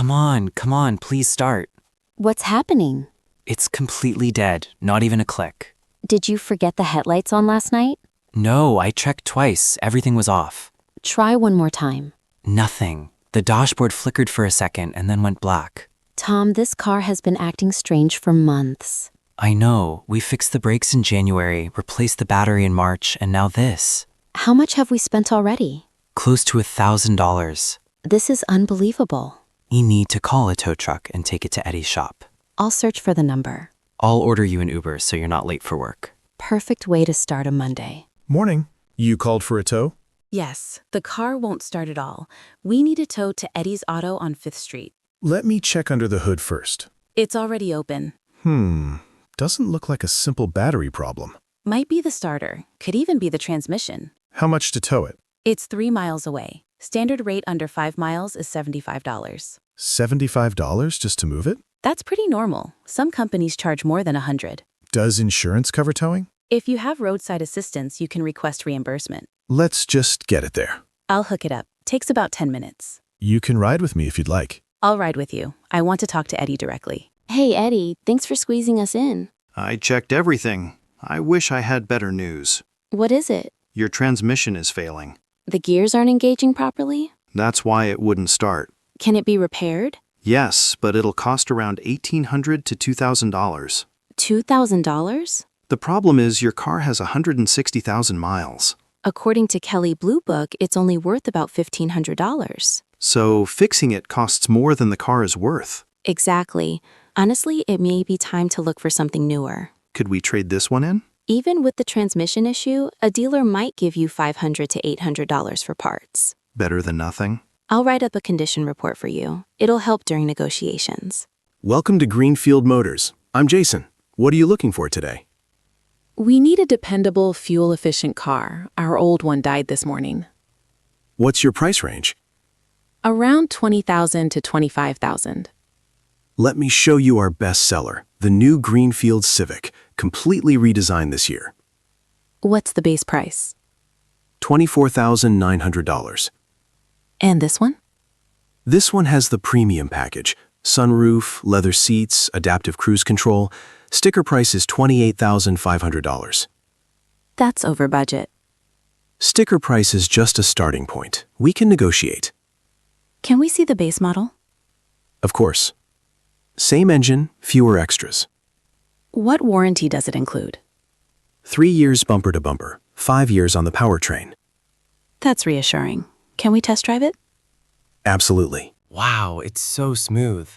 Come on, please start. What's happening? It's completely dead, not even a click. Did you forget the headlights on last night? No, I checked twice. Everything was off. Try one more time. Nothing. The dashboard flickered for a second and then went black. Tom, this car has been acting strange for months. I know. We fixed the brakes in January, replaced the battery in March, and now this. How much have we spent already? Close to $1,000. This is unbelievable. You need to call a tow truck and take it to Eddie's shop. I'll search for the number. I'll order you an Uber so you're not late for work. Perfect way to start a Monday. Morning. You called for a tow? Yes, the car won't start at all. We need a tow to Eddie's Auto on 5th Street. Let me check under the hood first. It's already open. Doesn't look like a simple battery problem. Might be the starter. Could even be the transmission. How much to tow it? It's 3 miles away. Standard rate under 5 miles is $75. $75 just to move it? That's pretty normal. Some companies charge more than $100. Does insurance cover towing? If you have roadside assistance, you can request reimbursement. Let's just get it there. I'll hook it up. Takes about 10 minutes. You can ride with me if you'd like. I'll ride with you. I want to talk to Eddie directly. Hey, Eddie, thanks for squeezing us in. I checked everything. I wish I had better news. What is it? Your transmission is failing. The gears aren't engaging properly? That's why it wouldn't start. Can it be repaired? Yes, but it'll cost around $1,800 to $2,000. $2,000? The problem is your car has 160,000 miles. According to Kelley Blue Book, it's only worth about $1,500. So fixing it costs more than the car is worth. Exactly. Honestly, it may be time to look for something newer. Could we trade this one in? Even with the transmission issue, a dealer might give you $500 to $800 for parts. Better than nothing. I'll write up a condition report for you. It'll help during negotiations. Welcome to Greenfield Motors. I'm Jason. What are you looking for today? We need a dependable, fuel-efficient car. Our old one died this morning. What's your price range? Around $20,000 to $25,000. Let me show you our best seller, the new Greenfield Civic, completely redesigned this year. What's the base price? $24,900. And this one? This one has the premium package, sunroof, leather seats, adaptive cruise control. Sticker price is $28,500. That's over budget. Sticker price is just a starting point. We can negotiate. Can we see the base model? Of course. Same engine, fewer extras. What warranty does it include? 3 years bumper to bumper, 5 years on the powertrain. That's reassuring. Can we test drive it? Absolutely. Wow, it's so smooth.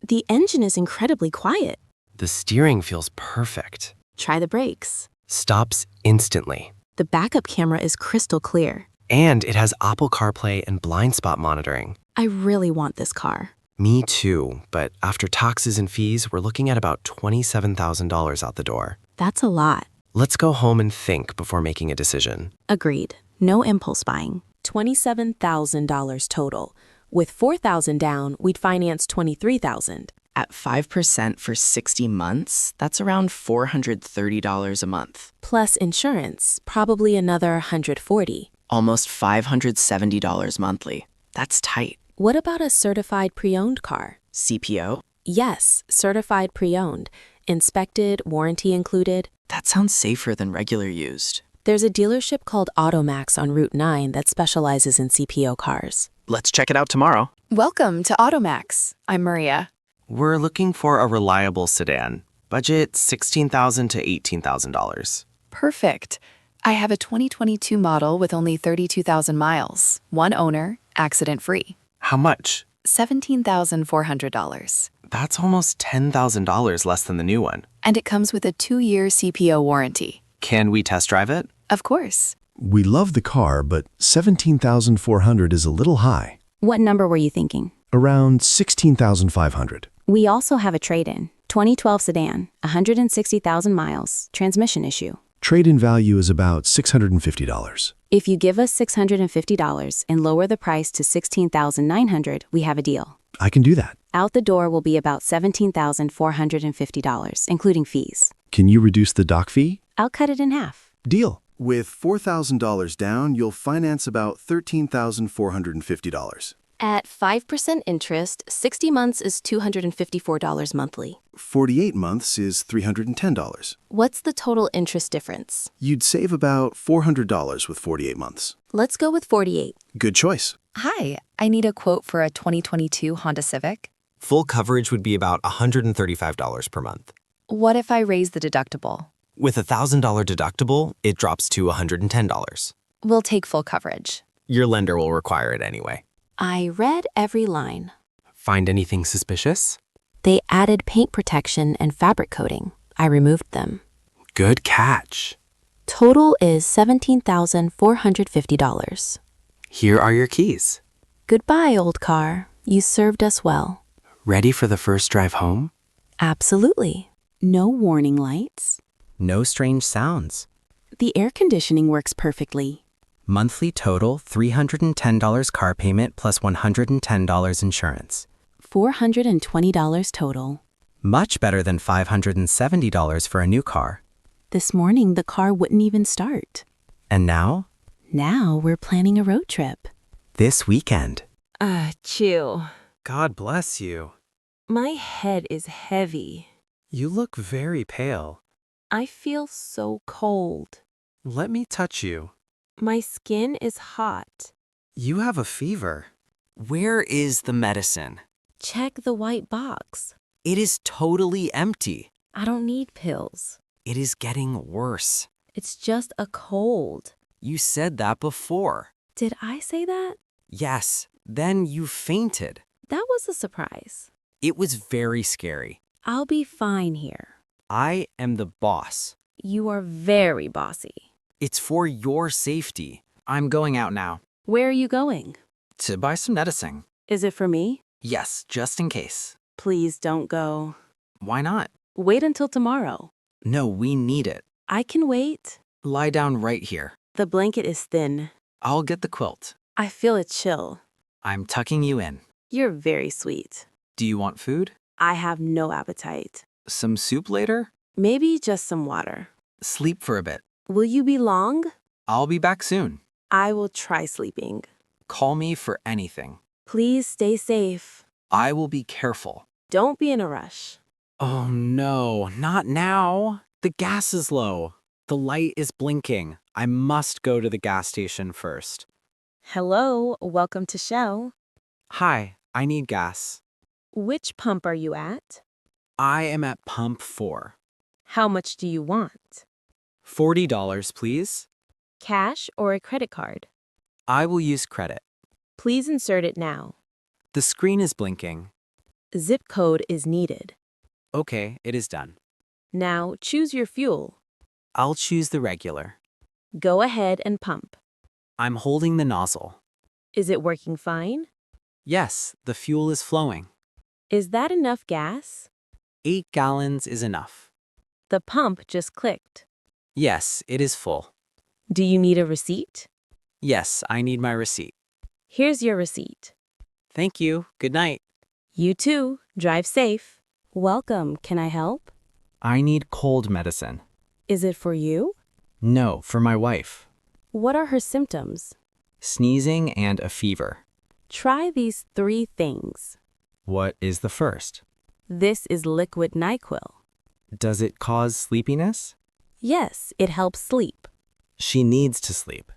The engine is incredibly quiet. The steering feels perfect. Try the brakes. Stops instantly. The backup camera is crystal clear. And it has Apple CarPlay and blind spot monitoring. I really want this car. Me too, but after taxes and fees, we're looking at about $27,000 out the door. That's a lot. Let's go home and think before making a decision. Agreed. No impulse buying. $27,000 total. With $4,000 down, we'd finance $23,000. At 5% for 60 months, that's around $430 a month. Plus insurance, probably another $140. Almost $570 monthly. That's tight. What about a certified pre-owned car? CPO? Yes, certified pre-owned. Inspected, warranty included. That sounds safer than regular used. There's a dealership called AutoMax on Route 9 that specializes in CPO cars. Let's check it out tomorrow. Welcome to AutoMax. I'm Maria. We're looking for a reliable sedan. Budget $16,000 to $18,000. Perfect. I have a 2022 model with only 32,000 miles, one owner, accident-free. How much? $17,400. That's almost $10,000 less than the new one. And it comes with a 2-year CPO warranty. Can we test drive it? Of course. We love the car, but $17,400 is a little high. What number were you thinking? Around $16,500. We also have a trade-in. 2012 sedan, 160,000 miles, transmission issue. Trade-in value is about $650. If you give us $650 and lower the price to $16,900, we have a deal. I can do that. Out the door will be about $17,450, including fees. Can you reduce the dock fee? I'll cut it in half. Deal. With $4,000 down, you'll finance about $13,450. At 5% interest, 60 months is $254 monthly. 48 months is $310. What's the total interest difference? You'd save about $400 with 48 months. Let's go with 48. Good choice. Hi, I need a quote for a 2022 Honda Civic. Full coverage would be about $135 per month. What if I raise the deductible? With a $1,000 deductible, it drops to $110. We'll take full coverage. Your lender will require it anyway. I read every line. Find anything suspicious? They added paint protection and fabric coating. I removed them. Good catch. Total is $17,450. Here are your keys. Goodbye, old car. You served us well. Ready for the first drive home? Absolutely. No warning lights. No strange sounds. The air conditioning works perfectly. Monthly total $310 car payment plus $110 insurance. $420 total. Much better than $570 for a new car. This morning, the car wouldn't even start. And now? Now we're planning a road trip. This weekend. Chill. God bless you. My head is heavy. You look very pale. I feel so cold. Let me touch you. My skin is hot. You have a fever. Where is the medicine? Check the white box. It is totally empty. I don't need pills. It is getting worse. It's just a cold. You said that before. Did I say that? Yes, then you fainted. That was a surprise. It was very scary. I'll be fine here. I am the boss. You are very bossy. It's for your safety. I'm going out now. Where are you going? To buy some medicine. Is it for me? Yes, just in case. Please don't go. Why not? Wait until tomorrow. No, we need it. I can wait. Lie down right here. The blanket is thin. I'll get the quilt. I feel a chill. I'm tucking you in. You're very sweet. Do you want food? I have no appetite. Some soup later? Maybe just some water. Sleep for a bit. Will you be long? I'll be back soon. I will try sleeping. Call me for anything. Please stay safe. I will be careful. Don't be in a rush. Oh no, not now. The gas is low. The light is blinking. I must go to the gas station first. Hello, welcome to Shell. Hi, I need gas. Which pump are you at? I am at pump 4. How much do you want? $40, please. Cash or a credit card? I will use credit. Please insert it now. The screen is blinking. Zip code is needed. Okay, it is done. Now choose your fuel. I'll choose the regular. Go ahead and pump. I'm holding the nozzle. Is it working fine? Yes, the fuel is flowing. Is that enough gas? 8 gallons is enough. The pump just clicked. Yes, it is full. Do you need a receipt? Yes, I need my receipt. Here's your receipt. Thank you. Good night. You too. Drive safe. Welcome. Can I help? I need cold medicine. Is it for you? No, for my wife. What are her symptoms? Sneezing and a fever. Try these 3 things. What is the first? This is liquid NyQuil. Does it cause sleepiness? Yes, it helps sleep. She needs to sleep.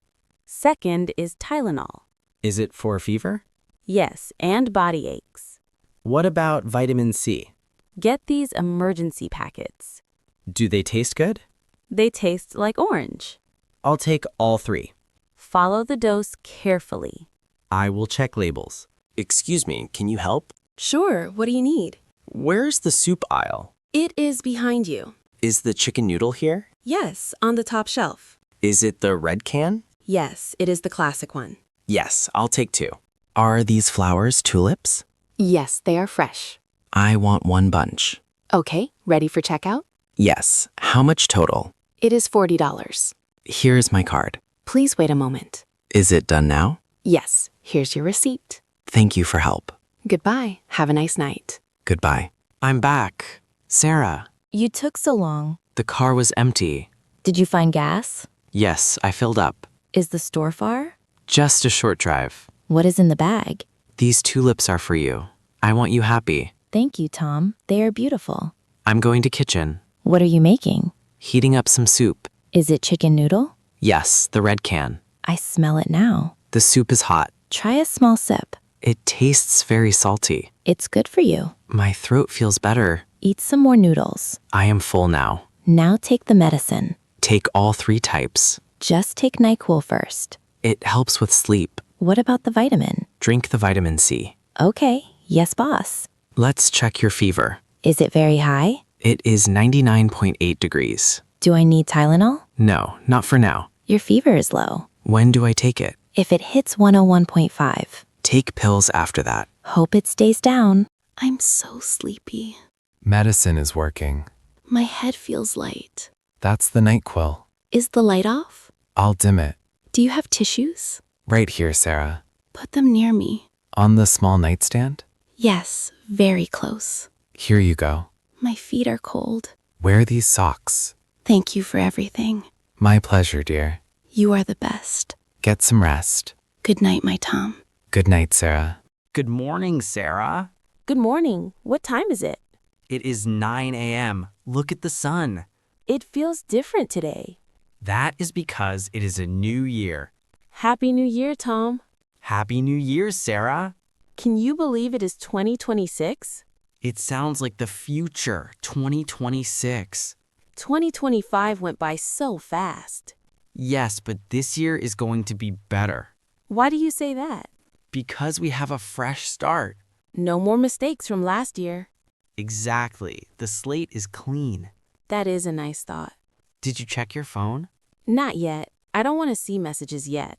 Second is Tylenol. Is it for fever? Yes, and body aches. What about vitamin C? Get these emergency packets. Do they taste good? They taste like orange. I'll take all 3. Follow the dose carefully. I will check labels. Excuse me, can you help? Sure, what do you need? Where's the soup aisle? It is behind you. Is the chicken noodle here? Yes, on the top shelf. Is it the red can? Yes, it is the classic one. Yes, I'll take 2. Are these flowers tulips? Yes, they are fresh. I want 1 bunch. Okay, ready for checkout? Yes. How much total? It is $40. Here's my card. Please wait a moment. Is it done now? Yes, here's your receipt. Thank you for help. Goodbye. Have a nice night. Goodbye. I'm back. Sarah, You took so long. the car was empty. Did you find gas? Yes, I filled up. Is the store far? Just a short drive. What is in the bag? These tulips are for you. I want you happy. Thank you, Tom. They are beautiful. I'm going to kitchen. What are you making? Heating up some soup. Is it chicken noodle? Yes, the red can. I smell it now. The soup is hot. Try a small sip. It tastes very salty. It's good for you. My throat feels better. Eat some more noodles. I am full now. Now take the medicine. Take all 3 types. Just take NyQuil first. It helps with sleep. What about the vitamin? Drink the vitamin C. Okay, yes, boss. Let's check your fever. Is it very high? It is 99.8 degrees. Do I need Tylenol? No, not for now. Your fever is low. When do I take it? If it hits 101.5. Take pills after that. Hope it stays down. I'm so sleepy. Medicine is working. My head feels light. That's the NyQuil. Is the light off? I'll dim it. Do you have tissues? Right here, Sarah. Put them near me. On the small nightstand? Yes, very close. Here you go. My feet are cold. Wear these socks. Thank you for everything. My pleasure, dear. You are the best. Get some rest. Good night, my Tom. Good night, Sarah. Good morning, Sarah. Good morning. What time is it? It is 9 a.m. Look at the sun. It feels different today. That is because it is a new year. Happy New Year, Tom. Happy New Year, Sarah. Can you believe it is 2026? It sounds like the future, 2026. 2025 went by so fast. Yes, but this year is going to be better. Why do you say that? Because we have a fresh start. No more mistakes from last year. Exactly. The slate is clean. That is a nice thought. Did you check your phone? Not yet. I don't want to see messages yet.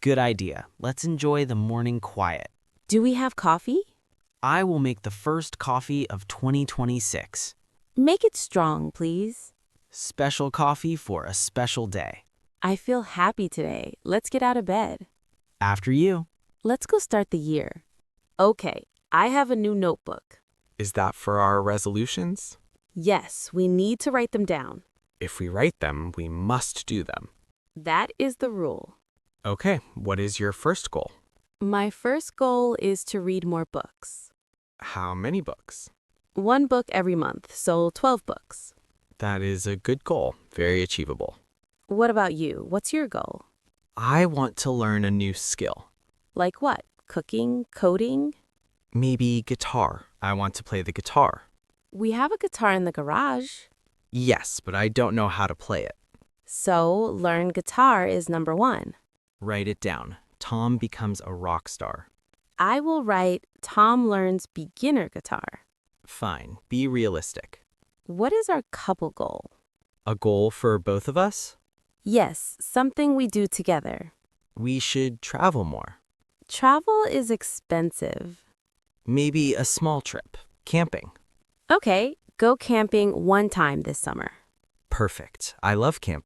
Good idea. Let's enjoy the morning quiet. Do we have coffee? I will make the first coffee of 2026. Make it strong, please. Special coffee for a special day. I feel happy today. Let's get out of bed. After you. Let's go start the year. Okay, I have a new notebook. Is that for our resolutions? Yes, we need to write them down. If we write them, we must do them. That is the rule. Okay, what is your first goal? My first goal is to read more books. How many books? 1 book every month, so 12 books. That is a good goal, very achievable. What about you? What's your goal? I want to learn a new skill. Like what? Cooking? Coding? Maybe guitar. I want to play the guitar. We have a guitar in the garage. Yes, but I don't know how to play it. So, learn guitar is number 1. Write it down. Tom becomes a rock star. I will write Tom learns beginner guitar. Fine, be realistic. What is our couple goal? A goal for both of us? Yes, something we do together. We should travel more. Travel is expensive. Maybe a small trip. Camping. Okay, go camping 1 time this summer. Perfect. I love camp.